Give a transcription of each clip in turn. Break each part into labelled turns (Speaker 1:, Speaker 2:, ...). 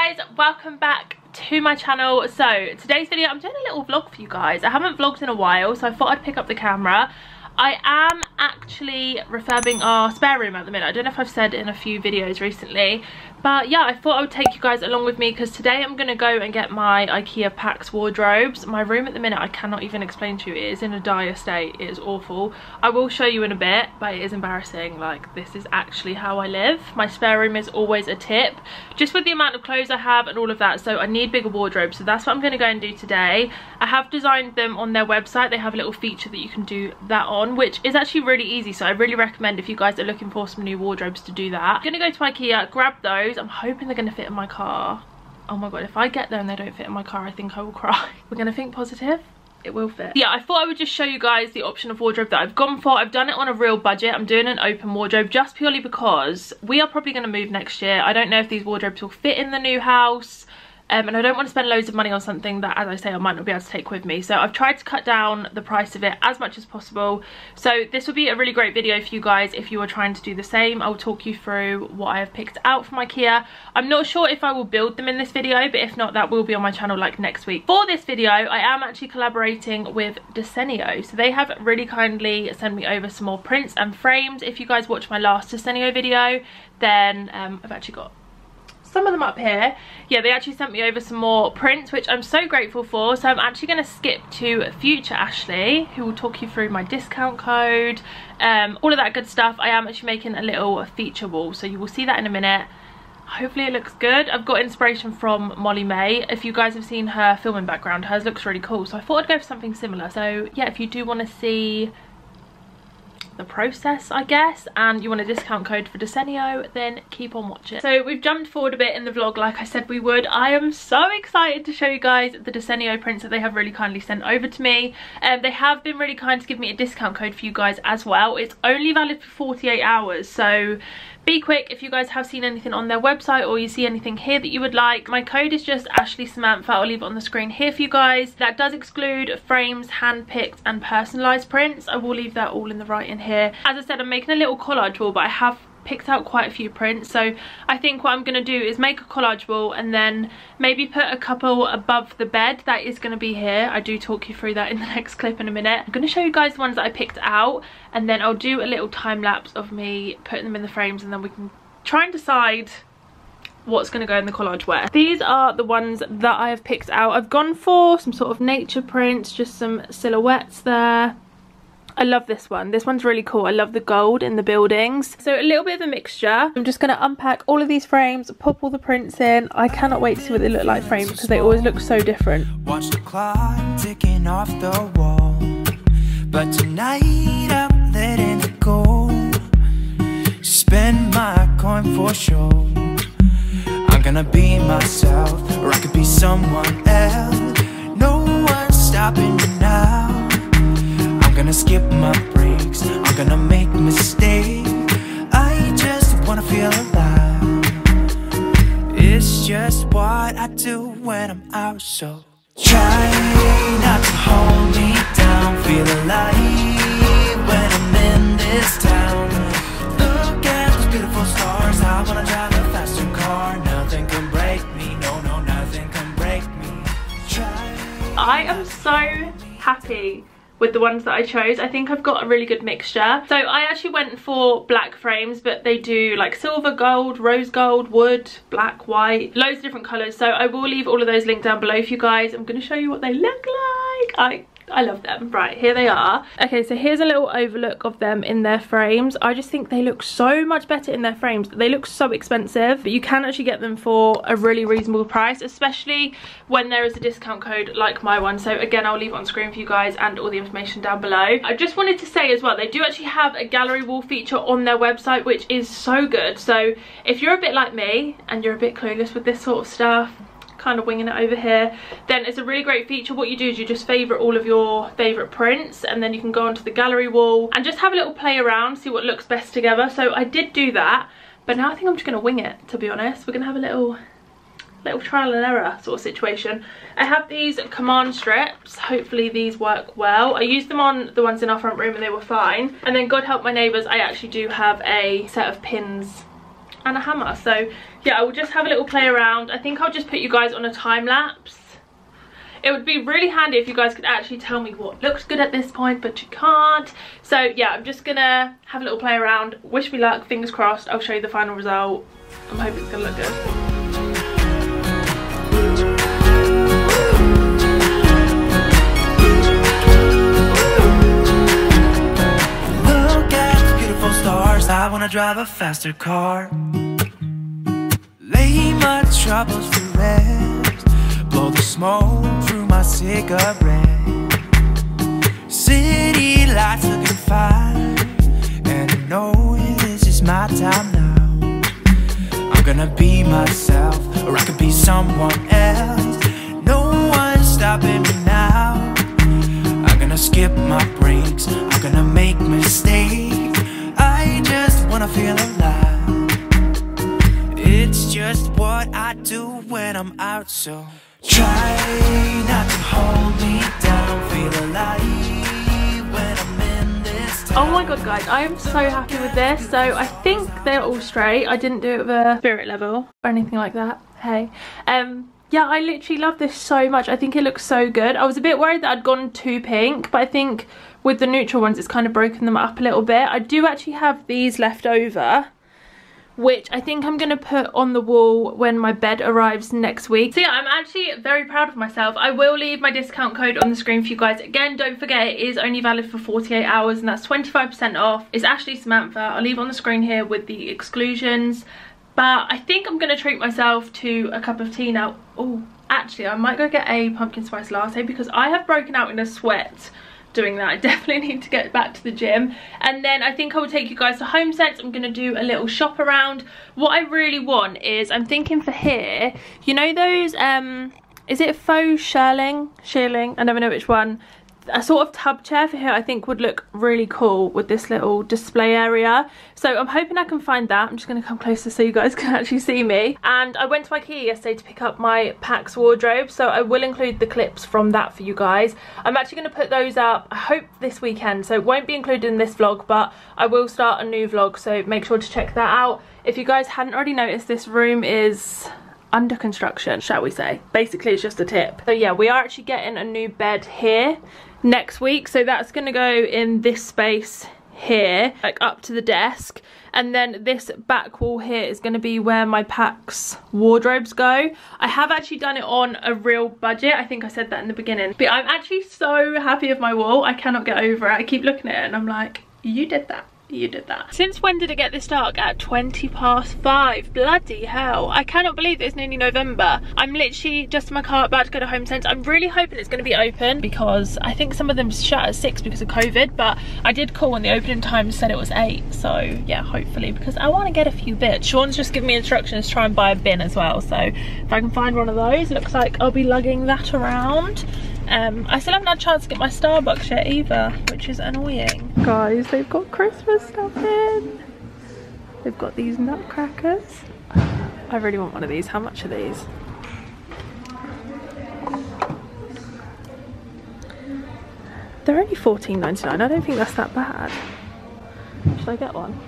Speaker 1: guys, welcome back to my channel. So today's video, I'm doing a little vlog for you guys. I haven't vlogged in a while, so I thought I'd pick up the camera. I am actually refurbing our spare room at the minute. I don't know if I've said in a few videos recently, but yeah, I thought I would take you guys along with me because today I'm going to go and get my IKEA Pax wardrobes. My room at the minute, I cannot even explain to you. It is in a dire state. It is awful. I will show you in a bit, but it is embarrassing. Like, this is actually how I live. My spare room is always a tip, just with the amount of clothes I have and all of that. So I need bigger wardrobes. So that's what I'm going to go and do today. I have designed them on their website. They have a little feature that you can do that on, which is actually really easy. So I really recommend if you guys are looking for some new wardrobes to do that. I'm going to go to IKEA, grab those. I'm hoping they're going to fit in my car. Oh my god, if I get there and they don't fit in my car, I think I will cry. We're going to think positive. It will fit. Yeah, I thought I would just show you guys the option of wardrobe that I've gone for. I've done it on a real budget. I'm doing an open wardrobe just purely because we are probably going to move next year. I don't know if these wardrobes will fit in the new house. And I don't want to spend loads of money on something that, as I say, I might not be able to take with me. So I've tried to cut down the price of it as much as possible. So this will be a really great video for you guys if you are trying to do the same. I'll talk you through what I have picked out from IKEA. I'm not sure if I will build them in this video, but if not, that will be on my channel like next week. For this video, I am actually collaborating with DESENIO. So they have really kindly sent me over some more prints and frames. If you guys watched my last DESENIO video, then I've actually got some of them up here. Yeah, they actually sent me over some more prints, which I'm so grateful for. So I'm actually going to skip to future Ashleigh, who will talk you through my discount code, all of that good stuff. I am actually making a little feature wall, so you will see that in a minute. Hopefully it looks good. I've got inspiration from Molly May. If you guys have seen her filming background, hers looks really cool, so I thought I'd go for something similar. So yeah, if you do want to see the process, I guess, and you want a discount code for DESENIO, then keep on watching. So we've jumped forward a bit in the vlog like I said we would. I am so excited to show you guys the DESENIO prints that they have really kindly sent over to me. They have been really kind to give me a discount code for you guys as well. It's only valid for 48 hours, so be quick if you guys have seen anything on their website or you see anything here that you would like. My code is just ASHLEIGHSAMANTHA. I'll leave it on the screen here for you guys. That does exclude frames, hand-picked and personalised prints. I will leave that all in the writing here. As I said, I'm making a little collage wall, but I have picked out quite a few prints, so I think what I'm going to do is make a collage wall and then maybe put a couple above the bed. That is going to be here. I do talk you through that in the next clip in a minute. I'm going to show you guys the ones that I picked out, and then I'll do a little time lapse of me putting them in the frames, and then we can try and decide what's going to go in the collage where. These are the ones that I have picked out. I've gone for some sort of nature prints, just some silhouettes there. I love this one. This one's really cool. I love the gold in the buildings. So a little bit of a mixture. I'm just going to unpack all of these frames, pop all the prints in. I cannot wait to see what they look like framed because they always look so different.
Speaker 2: Watch the clock ticking off the wall, but tonight I'm letting it go. Spend my coin for sure. I'm gonna be myself, or I could be someone else. No one's stopping me now. I'm gonna skip my breaks, I'm gonna make mistakes. I just wanna feel alive. It's just what I do when I'm out, so try not to hold me down. Feel alive when I'm in this town. Look at those beautiful stars. I wanna drive a faster car. Nothing can break me, no, no, nothing can break me. Try.
Speaker 1: I am so happy with the ones that I chose. I think I've got a really good mixture. So I actually went for black frames, but they do like silver, gold, rose gold, wood, black, white, loads of different colours. So I will leave all of those linked down below for you guys. I'm going to show you what they look like. I love them. Right, here they are. Okay, so here's a little overlook of them in their frames. I just think they look so much better in their frames. They look so expensive, but you can actually get them for a really reasonable price, especially when there is a discount code like my one. So again, I'll leave it on screen for you guys and all the information down below. I just wanted to say as well, they do actually have a gallery wall feature on their website, which is so good. So if you're a bit like me and you're a bit clueless with this sort of stuff, kind of winging it over here, then it's a really great feature. What you do is you just favourite all of your favourite prints, and then you can go onto the gallery wall and just have a little play around, see what looks best together. So I did do that, but now I think I'm just going to wing it, to be honest. We're going to have a little trial and error sort of situation. I have these command strips. Hopefully these work well. I used them on the ones in our front room and they were fine. And then God help my neighbours, I actually do have a set of pins and a hammer. So yeah, I will just have a little play around. I think I'll just put you guys on a time lapse. It would be really handy if you guys could actually tell me what looks good at this point, but you can't. So yeah, I'm just gonna have a little play around. Wish me luck, fingers crossed. I'll show you the final result. I'm hoping it's gonna look good.
Speaker 2: I wanna drive a faster car, lay my troubles to rest, blow the smoke through my cigarette. City lights looking fine, and I know this is my time now. I'm gonna be myself, or I could be someone else. No one's stopping me now. I'm gonna skip my breaks, I'm gonna make mistakes. I just wanna feel alive. It's just what I do when I'm out, so try not to hold me down. Feel alive when I'm in this town.
Speaker 1: Oh my god guys, I am so happy with this. So I think they're all straight. I didn't do it with a spirit level or anything like that. Hey. Yeah, I literally love this so much. I think it looks so good. I was a bit worried that I'd gone too pink, but I think with the neutral ones it's kind of broken them up a little bit. I do actually have these left over, which I think I'm going to put on the wall when my bed arrives next week. So yeah, I'm actually very proud of myself. I will leave my discount code on the screen for you guys. Again, don't forget it is only valid for 48 hours and that's 25% off. It's ASHLEIGHSAMANTHA. I'll leave on the screen here with the exclusions. But I think I'm going to treat myself to a cup of tea now. Oh, actually, I might go get a pumpkin spice latte because I have broken out in a sweat doing that. I definitely need to get back to the gym. And then I think I will take you guys to HOMESENSE. I'm going to do a little shop around. What I really want is, I'm thinking for here, you know those, is it faux shearling? I never know which one. A sort of tub chair for here I think would look really cool with this little display area. So I'm hoping I can find that. I'm just going to come closer so you guys can actually see me. And I went to IKEA yesterday to pick up my Maxx wardrobe, so I will include the clips from that for you guys. I'm actually going to put those up, I hope this weekend, so it won't be included in this vlog, but I will start a new vlog, so make sure to check that out. If you guys hadn't already noticed, this room is under construction, shall we say. Basically it's just a tip. So yeah, we are actually getting a new bed here next week, so that's going to go in this space here, like up to the desk, and then this back wall here is going to be where my Maxx wardrobes go. I have actually done it on a real budget, I think I said that in the beginning, but I'm actually so happy with my wall. I cannot get over it. I keep looking at it and I'm like, you did that. You did that. Since when did it get this dark? At 5:20. Bloody hell. I cannot believe it's nearly November. I'm literally just in my car about to go to HOMESENSE. I'm really hoping it's going to be open because I think some of them shut at 6 because of COVID, but I did call when the opening time said it was 8. So yeah, hopefully, because I want to get a few bits. Sean's just given me instructions to try and buy a bin as well. So if I can find one of those, looks like I'll be lugging that around. I still haven't had a chance to get my Starbucks yet either, which is annoying. Guys, they've got Christmas stuff in. They've got these Nutcrackers. I really want one of these. How much are these? They're only $14.99. I don't think that's that bad. Should I get one?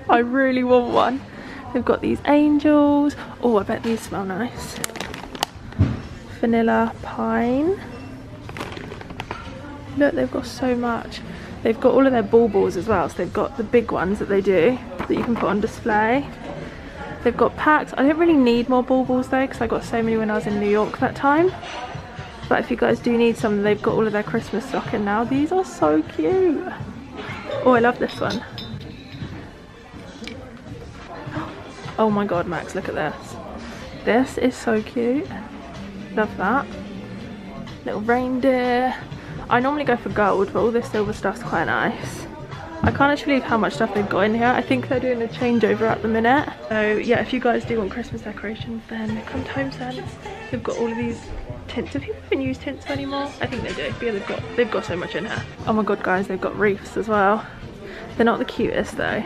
Speaker 1: I really want one. They've got these angels. Oh, I bet these smell nice. Vanilla pine. Look, they've got so much. They've got all of their baubles as well, so they've got the big ones that they do that you can put on display. They've got packs. I don't really need more baubles though because I got so many when I was in New York that time, but if you guys do need some, they've got all of their Christmas stock in now. These are so cute. Oh, I love this one. Oh my god, Max, look at this. This is so cute. Love that. Little reindeer. I normally go for gold, but all this silver stuff's quite nice. I can't actually believe how much stuff they've got in here. I think they're doing a changeover at the minute. So yeah, if you guys do want Christmas decorations, then come to HOMESENSE. They've got all of these tints. Do people even use tints anymore? I think they do. Yeah, they've got so much in here. Oh my god, guys, they've got wreaths as well. They're not the cutest though.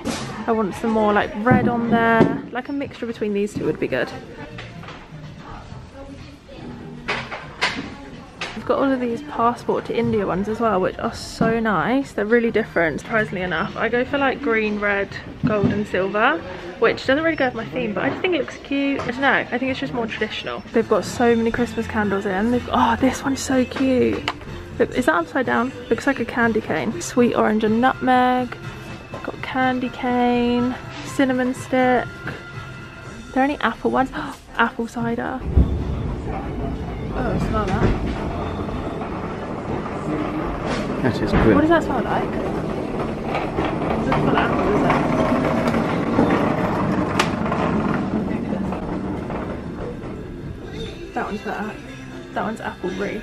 Speaker 1: I want some more like red on there. Like a mixture between these two would be good. they've got all of these passport to India ones as well, which are so nice. They're really different, surprisingly enough. I go for like green, red, gold and silver, which doesn't really go with my theme, but I just think it looks cute. I don't know, I think it's just more traditional. They've got so many Christmas candles in. They've got, oh, this one's so cute. Look, is that upside down? Looks like a candy cane. Sweet orange and nutmeg. Got candy cane, cinnamon stick. Are there any apple ones? Oh, apple cider. Oh, smell that.
Speaker 3: That is good.
Speaker 1: What does that smell like? It doesn't smell apple, does it? That one's better. That one's apple brie.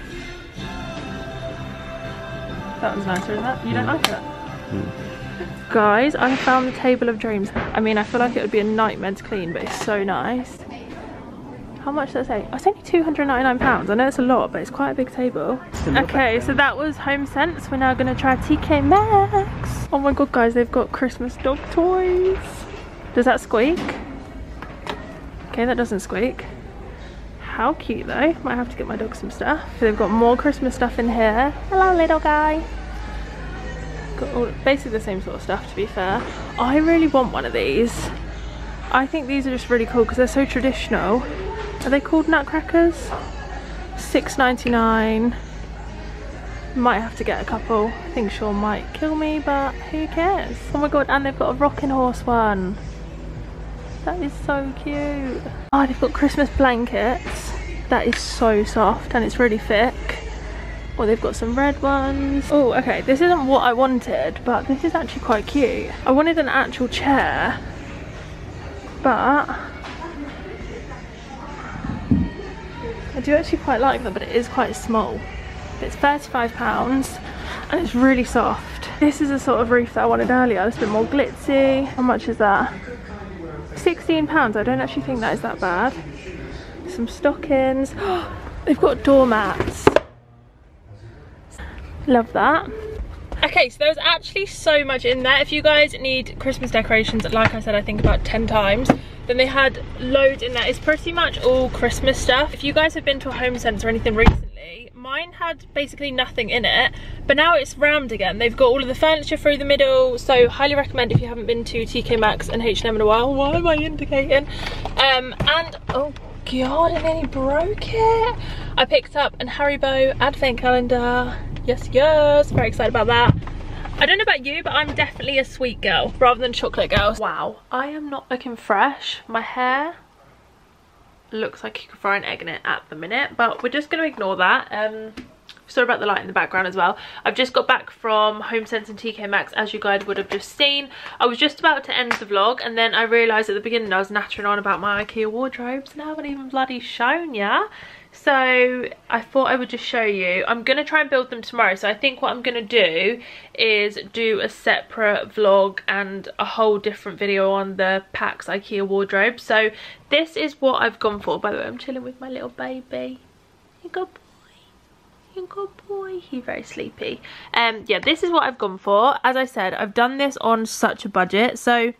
Speaker 1: That one's nicer, isn't it? You don't like it? Guys, I found the table of dreams. I mean, I feel like it would be a nightmare to clean, but it's so nice. How much did I say? Oh, it's only £299. I know it's a lot, but it's quite a big table. Okay, so that was HOMESENSE. We're now going to try TK Maxx. Oh my god, guys, they've got Christmas dog toys. Does that squeak? Okay, that doesn't squeak. How cute though. Might have to get my dog some stuff. They've got more Christmas stuff in here. Hello, little guy. Got all, basically the same sort of stuff, to be fair. I really want one of these. I think these are just really cool because they're so traditional. Are they called Nutcrackers? $6.99. Might have to get a couple. I think Sean might kill me, but who cares? Oh my god, and they've got a rocking horse one. That is so cute. Oh, they've got Christmas blankets. That is so soft and it's really thick. Oh, they've got some red ones. Oh, okay, this isn't what I wanted, but this is actually quite cute. I wanted an actual chair, but I do actually quite like them, but it is quite small. It's £35 and it's really soft. This is a sort of wreath that I wanted earlier. It's a bit more glitzy. How much is that? £16. I don't actually think that is that bad. Some stockings. They've got doormats. Love that. Okay, so there's actually so much in there. If you guys need Christmas decorations, like I said, I think about 10 times, then they had loads in there. It's pretty much all Christmas stuff. If you guys have been to a HOMESENSE or anything recently, mine had basically nothing in it, but now it's rammed again. They've got all of the furniture through the middle, so highly recommend if you haven't been to TK Maxx and H&M in a while. Why am I indicating? And oh god, I nearly broke it. I picked up an Haribo advent calendar. Yes, very excited about that. I don't know about you, but I'm definitely a sweet girl rather than chocolate girl. Wow, I am not looking fresh. My hair looks like you could throw an egg in it at the minute, but we're just going to ignore that. Sorry about the light in the background as well. I've just got back from HOMESENSE and TK Maxx, as you guys would have just seen. I was just about to end the vlog and then I realised at the beginning I was nattering on about my IKEA wardrobes and I haven't even bloody shown ya. So I thought I would just show you. I'm going to try and build them tomorrow, so I think what I'm going to do is do a separate vlog and a whole different video on the Pax IKEA wardrobe. So this is what I've gone for. By the way, I'm chilling with my little baby. You good boy. You good boy. He's very sleepy. Yeah, this is what I've gone for. As I said, I've done this on such a budget. So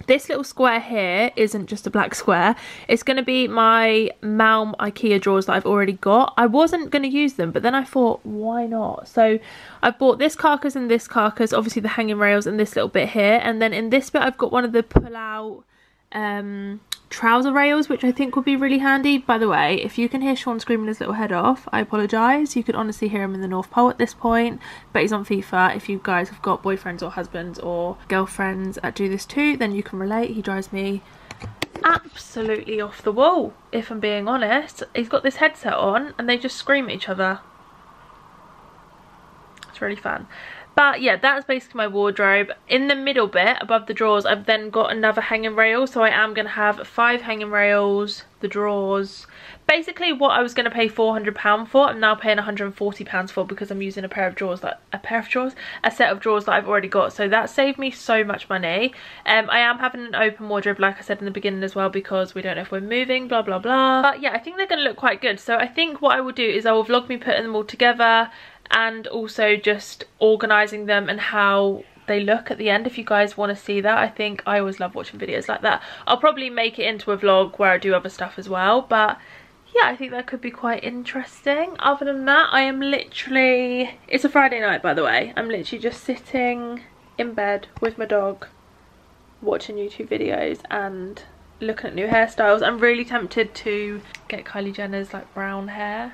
Speaker 1: this little square here isn't just a black square. It's going to be my Malm IKEA drawers that I've already got. I wasn't going to use them, but then I thought, why not? So I've bought this carcass and this carcass, obviously the hanging rails and this little bit here. And then in this bit, I've got one of the pull-out trouser rails, which I think will be really handy. By the way, if you can hear Sean screaming his little head off, I apologise. You could honestly hear him in the North Pole at this point, but he's on FIFA. If you guys have got boyfriends or husbands or girlfriends that do this too, then you can relate. He drives me absolutely off the wall, if I'm being honest. He's got this headset on and they just scream at each other. It's really fun. But yeah, that's basically my wardrobe. In the middle bit, above the drawers, I've then got another hanging rail. So I am going to have 5 hanging rails, the drawers. Basically what I was going to pay £400 for, I'm now paying £140 for because I'm using a set of drawers that I've already got. So that saved me so much money. I am having an open wardrobe, like I said in the beginning as well, because we don't know if we're moving, blah, blah, blah. But yeah, I think they're going to look quite good. So I think what I will do is I will vlog me putting them all together, and also just organising them and how they look at the end if you guys want to see that. I think I always love watching videos like that. I'll probably make it into a vlog where I do other stuff as well, but yeah, I think that could be quite interesting. Other than that, I am literally, it's a Friday night by the way, I'm literally just sitting in bed with my dog watching YouTube videos and looking at new hairstyles. I'm really tempted to get Kylie Jenner's like brown hair,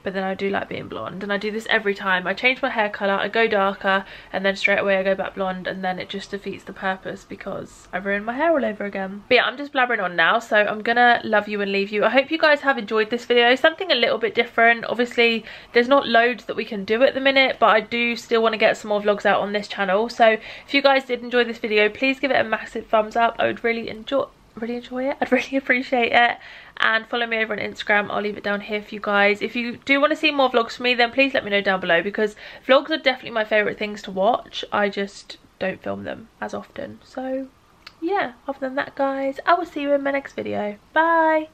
Speaker 1: but then I do like being blonde, and I do this every time. I change my hair colour, I go darker, and then straight away I go back blonde, and then it just defeats the purpose because I ruined my hair all over again. But yeah, I'm just blabbering on now, so I'm gonna love you and leave you. I hope you guys have enjoyed this video, something a little bit different. Obviously there's not loads that we can do at the minute, but I do still want to get some more vlogs out on this channel. So if you guys did enjoy this video, please give it a massive thumbs up. I would really enjoy it. I'd really appreciate it. And follow me over on Instagram. I'll leave it down here for you guys. If you do want to see more vlogs from me, then please let me know down below, because vlogs are definitely my favourite things to watch. I just don't film them as often. So yeah, other than that guys, I will see you in my next video. Bye.